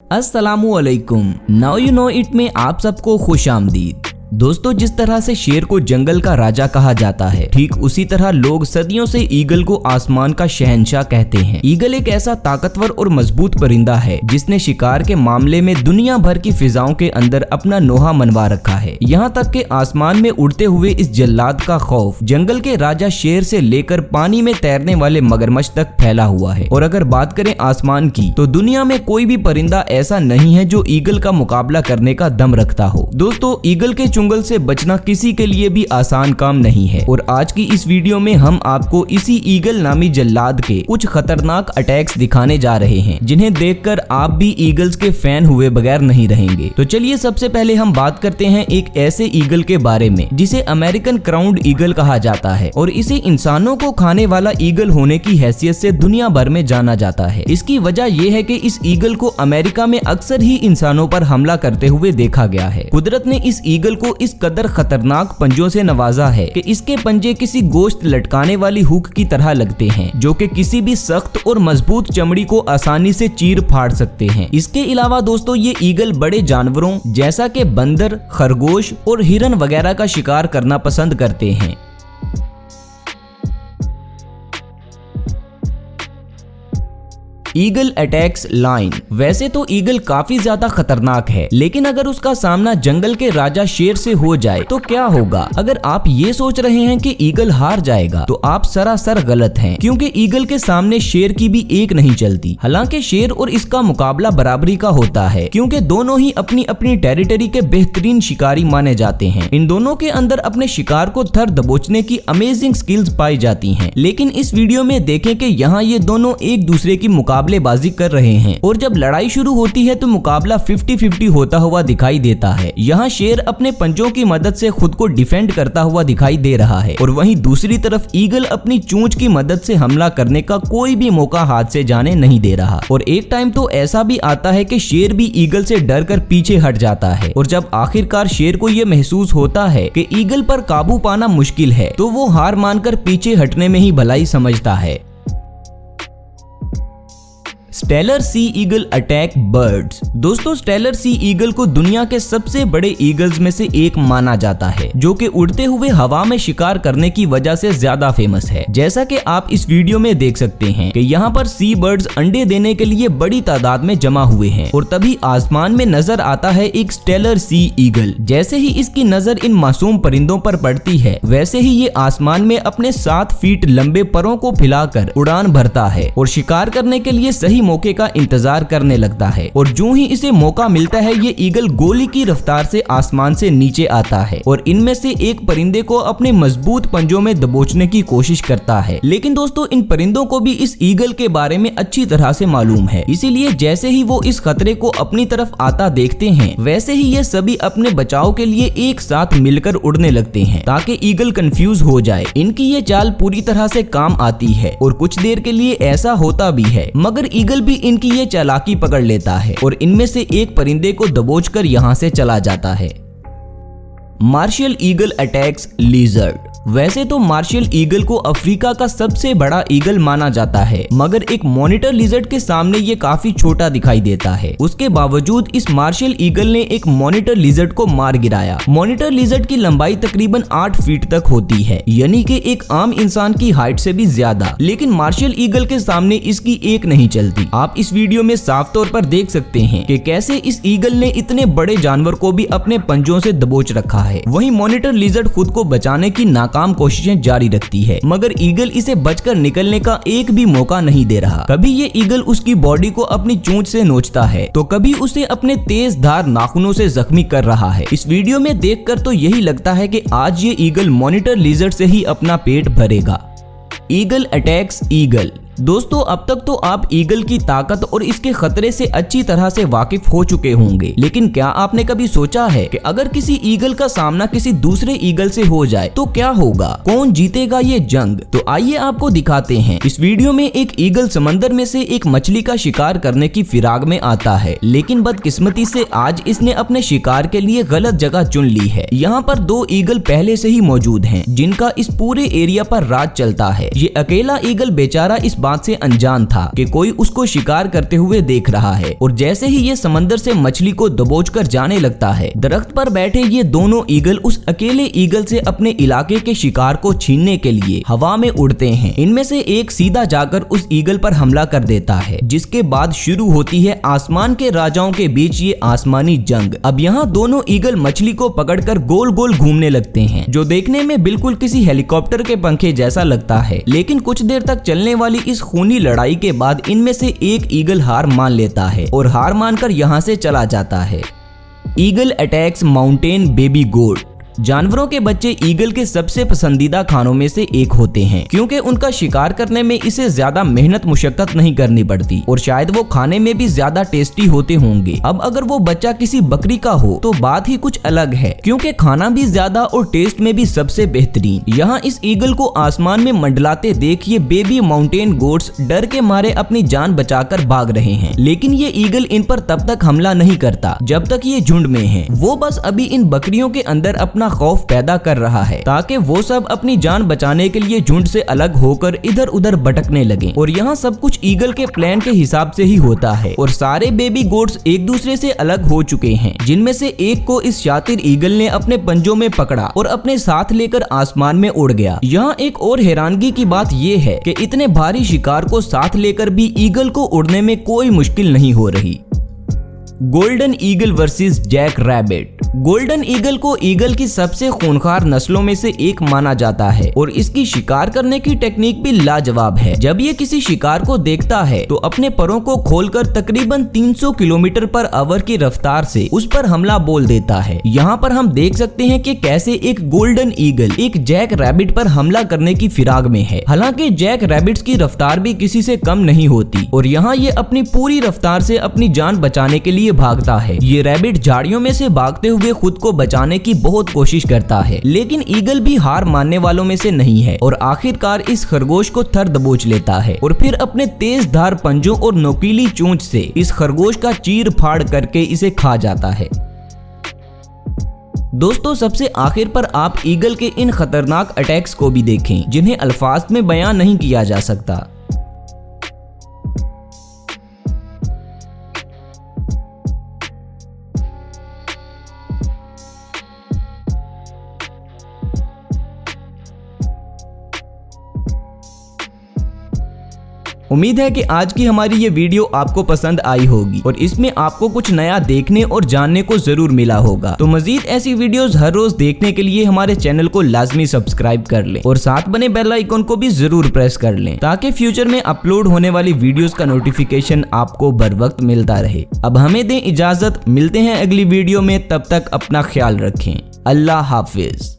अस्सलामुअलैकुम। Now you know it में आप सबको खुश आमदीद। दोस्तों, जिस तरह से शेर को जंगल का राजा कहा जाता है, ठीक उसी तरह लोग सदियों से ईगल को आसमान का शहंशाह कहते हैं। ईगल एक ऐसा ताकतवर और मजबूत परिंदा है जिसने शिकार के मामले में दुनिया भर की फिजाओं के अंदर अपना नोहा मनवा रखा है। यहाँ तक कि आसमान में उड़ते हुए इस जल्लाद का खौफ जंगल के राजा शेर से लेकर पानी में तैरने वाले मगरमच्छ तक फैला हुआ है। और अगर बात करें आसमान की, तो दुनिया में कोई भी परिंदा ऐसा नहीं है जो ईगल का मुकाबला करने का दम रखता हो। दोस्तों, ईगल के चुंगल से बचना किसी के लिए भी आसान काम नहीं है और आज की इस वीडियो में हम आपको इसी ईगल नामी जल्लाद के कुछ खतरनाक अटैक्स दिखाने जा रहे हैं, जिन्हें देखकर आप भी ईगल्स के फैन हुए बगैर नहीं रहेंगे। तो चलिए सबसे पहले हम बात करते हैं एक ऐसे ईगल के बारे में जिसे अमेरिकन क्राउन्ड ईगल कहा जाता है और इसे इंसानों को खाने वाला ईगल होने की हैसियत से दुनिया भर में जाना जाता है। इसकी वजह यह है कि इस ईगल को अमेरिका में अक्सर ही इंसानों पर हमला करते हुए देखा गया है। कुदरत ने इस ईगल को इस कदर खतरनाक पंजों से नवाजा है कि इसके पंजे किसी गोश्त लटकाने वाली हुक की तरह लगते हैं, जो कि किसी भी सख्त और मजबूत चमड़ी को आसानी से चीर फाड़ सकते हैं। इसके अलावा दोस्तों, ये ईगल बड़े जानवरों जैसा कि बंदर, खरगोश और हिरन वगैरह का शिकार करना पसंद करते हैं। Eagle attacks lion. वैसे तो ईगल काफी ज्यादा खतरनाक है, लेकिन अगर उसका सामना जंगल के राजा शेर से हो जाए तो क्या होगा? अगर आप ये सोच रहे हैं कि ईगल हार जाएगा तो आप सरासर गलत हैं, क्योंकि ईगल के सामने शेर की भी एक नहीं चलती। हालांकि शेर और इसका मुकाबला बराबरी का होता है, क्योंकि दोनों ही अपनी अपनी टेरिटरी के बेहतरीन शिकारी माने जाते हैं। इन दोनों के अंदर अपने शिकार को थर दबोचने की अमेजिंग स्किल्स पाई जाती हैं। लेकिन इस वीडियो में देखें कि यहाँ ये दोनों एक दूसरे की मुकाबलेबाजी कर रहे हैं और जब लड़ाई शुरू होती है तो मुकाबला 50-50 होता हुआ दिखाई देता है। यहाँ शेर अपने पंजों की मदद से खुद को डिफेंड करता हुआ दिखाई दे रहा है और वहीं दूसरी तरफ ईगल अपनी चोंच की मदद से हमला करने का कोई भी मौका हाथ से जाने नहीं दे रहा। और एक टाइम तो ऐसा भी आता है कि शेर भी ईगल से डर कर पीछे हट जाता है और जब आखिरकार शेर को यह महसूस होता है कि ईगल पर काबू पाना मुश्किल है तो वो हार मानकर पीछे हटने में ही भलाई समझता है। Steller sea eagle attack birds. दोस्तों, स्टेलर सी ईगल को दुनिया के सबसे बड़े ईगल्स में से एक माना जाता है, जो कि उड़ते हुए हवा में शिकार करने की वजह से ज्यादा फेमस है। जैसा कि आप इस वीडियो में देख सकते हैं कि यहाँ पर सी बर्ड्स अंडे देने के लिए बड़ी तादाद में जमा हुए हैं और तभी आसमान में नजर आता है एक स्टेलर सी ईगल। जैसे ही इसकी नजर इन मासूम परिंदों पर पड़ती है, वैसे ही ये आसमान में अपने 7 फीट लंबे परों को फैलाकर उड़ान भरता है और शिकार करने के लिए सही मौके का इंतजार करने लगता है। और जो ही इसे मौका मिलता है, ये ईगल गोली की रफ्तार से आसमान से नीचे आता है और इनमें से एक परिंदे को अपने मजबूत पंजों में दबोचने की कोशिश करता है। लेकिन दोस्तों, इन परिंदों को भी इस ईगल के बारे में अच्छी तरह से मालूम है, इसीलिए जैसे ही वो इस खतरे को अपनी तरफ आता देखते हैं, वैसे ही ये सभी अपने बचाव के लिए एक साथ मिलकर उड़ने लगते हैं ताकि ईगल कंफ्यूज हो जाए। इनकी ये चाल पूरी तरह से काम आती है और कुछ देर के लिए ऐसा होता भी है, मगर ईगल भी इनकी ये चालाकी पकड़ लेता है और इनमें से एक परिंदे को दबोचकर यहाँ से चला जाता है। Martial eagle attacks lizard. वैसे तो मार्शल ईगल को अफ्रीका का सबसे बड़ा ईगल माना जाता है, मगर एक मॉनिटर लिजर्ड के सामने ये काफी छोटा दिखाई देता है। उसके बावजूद इस मार्शल ईगल ने एक मॉनिटर लिजर्ड को मार गिराया। मॉनिटर लिजर्ड की लंबाई तकरीबन 8 फीट तक होती है, यानी कि एक आम इंसान की हाइट से भी ज्यादा। लेकिन मार्शल ईगल के सामने इसकी एक नहीं चलती। आप इस वीडियो में साफ तौर पर देख सकते हैं कि कैसे इस ईगल ने इतने बड़े जानवर को भी अपने पंजों से दबोच रखा है। वहीं मॉनिटर लिजर्ड खुद को बचाने की नाकाम कोशिशें जारी रखती है, मगर ईगल इसे बचकर निकलने का एक भी मौका नहीं दे रहा। कभी ये ईगल उसकी बॉडी को अपनी चोंच से नोचता है तो कभी उसे अपने तेज धार नाखूनों से जख्मी कर रहा है। इस वीडियो में देखकर तो यही लगता है कि आज ये ईगल मॉनिटर लिजर्ड से ही अपना पेट भरेगा। Eagle attacks eagle. दोस्तों, अब तक तो आप ईगल की ताकत और इसके खतरे से अच्छी तरह से वाकिफ हो चुके होंगे, लेकिन क्या आपने कभी सोचा है कि अगर किसी ईगल का सामना किसी दूसरे ईगल से हो जाए तो क्या होगा? कौन जीतेगा ये जंग? तो आइए आपको दिखाते हैं। इस वीडियो में एक ईगल समंदर में से एक मछली का शिकार करने की फिराक में आता है, लेकिन बदकिस्मती से आज इसने अपने शिकार के लिए गलत जगह चुन ली है। यहाँ पर 2 ईगल पहले से ही मौजूद हैं, जिनका इस पूरे एरिया पर राज चलता है। ये अकेला ईगल बेचारा इस बात से अनजान था कि कोई उसको शिकार करते हुए देख रहा है। और जैसे ही ये समंदर से मछली को दबोचकर जाने लगता है, दरख्त पर बैठे ये दोनों ईगल उस अकेले ईगल से अपने इलाके के शिकार को छीनने के लिए हवा में उड़ते हैं। इनमें से एक सीधा जाकर उस ईगल पर हमला कर देता है, जिसके बाद शुरू होती है आसमान के राजाओं के बीच ये आसमानी जंग। अब यहाँ दोनों ईगल मछली को पकड़कर गोल गोल घूमने लगते हैं, जो देखने में बिल्कुल किसी हेलीकॉप्टर के पंखे जैसा लगता है। लेकिन कुछ देर तक चलने वाली इस खूनी लड़ाई के बाद इनमें से एक ईगल हार मान लेता है और हार मानकर यहाँ से चला जाता है। ईगल अटैक्स माउंटेन बेबी गोट। जानवरों के बच्चे ईगल के सबसे पसंदीदा खानों में से एक होते हैं, क्योंकि उनका शिकार करने में इसे ज्यादा मेहनत मुशक्कत नहीं करनी पड़ती और शायद वो खाने में भी ज्यादा टेस्टी होते होंगे। अब अगर वो बच्चा किसी बकरी का हो तो बात ही कुछ अलग है, क्योंकि खाना भी ज्यादा और टेस्ट में भी सबसे बेहतरीन। यहाँ इस ईगल को आसमान में मंडलाते देख ये बेबी माउंटेन गोट्स डर के मारे अपनी जान बचाकर भाग रहे हैं। लेकिन ये ईगल इन पर तब तक हमला नहीं करता जब तक ये झुंड में है। वो बस अभी इन बकरियों के अंदर अपना खौफ पैदा कर रहा है, ताकि वो सब अपनी जान बचाने के लिए झुंड से अलग होकर इधर उधर भटकने लगे। और यहाँ सब कुछ ईगल के प्लान के हिसाब से ही होता है और सारे बेबी गोट्स एक दूसरे से अलग हो चुके हैं, जिनमें से एक को इस शातिर ईगल ने अपने पंजों में पकड़ा और अपने साथ लेकर आसमान में उड़ गया। यहाँ एक और हैरानगी की बात ये है कि इतने भारी शिकार को साथ लेकर भी ईगल को उड़ने में कोई मुश्किल नहीं हो रही। Golden eagle versus jack rabbit. Golden eagle को ईगल की सबसे खूंखार नस्लों में से एक माना जाता है और इसकी शिकार करने की टेक्निक भी लाजवाब है। जब ये किसी शिकार को देखता है तो अपने परों को खोलकर तकरीबन 300 किलोमीटर पर आवर की रफ्तार से उस पर हमला बोल देता है। यहाँ पर हम देख सकते हैं कि कैसे एक गोल्डन ईगल एक जैक रैबिट पर हमला करने की फिराक में है। हालांकि जैक रैबिट्स की रफ्तार भी किसी से कम नहीं होती और यहाँ ये अपनी पूरी रफ्तार से अपनी जान बचाने के लिए भागता है। ये रैबिट झाड़ियों में से भागते हुए खुद को बचाने की बहुत कोशिश करता है, लेकिन ईगल भी हार मानने वालों में से नहीं है और आखिरकार इस खरगोश को थर दबोच लेता है और फिर अपने तेज धार पंजों और नोकीली चोंच से इस खरगोश का चीर फाड़ करके इसे खा जाता है। दोस्तों, सबसे आखिर पर आप ईगल के इन खतरनाक अटैक्स को भी देखें, जिन्हें अल्फाज में बयां नहीं किया जा सकता। उम्मीद है कि आज की हमारी ये वीडियो आपको पसंद आई होगी और इसमें आपको कुछ नया देखने और जानने को जरूर मिला होगा। तो मजीद ऐसी वीडियोस हर रोज देखने के लिए हमारे चैनल को लाजमी सब्सक्राइब कर लें और साथ बने बेल आइकन को भी जरूर प्रेस कर लें, ताकि फ्यूचर में अपलोड होने वाली वीडियोस का नोटिफिकेशन आपको बर वक्त मिलता रहे। अब हमें दें इजाजत, मिलते हैं अगली वीडियो में, तब तक अपना ख्याल रखें। अल्लाह हाफिज।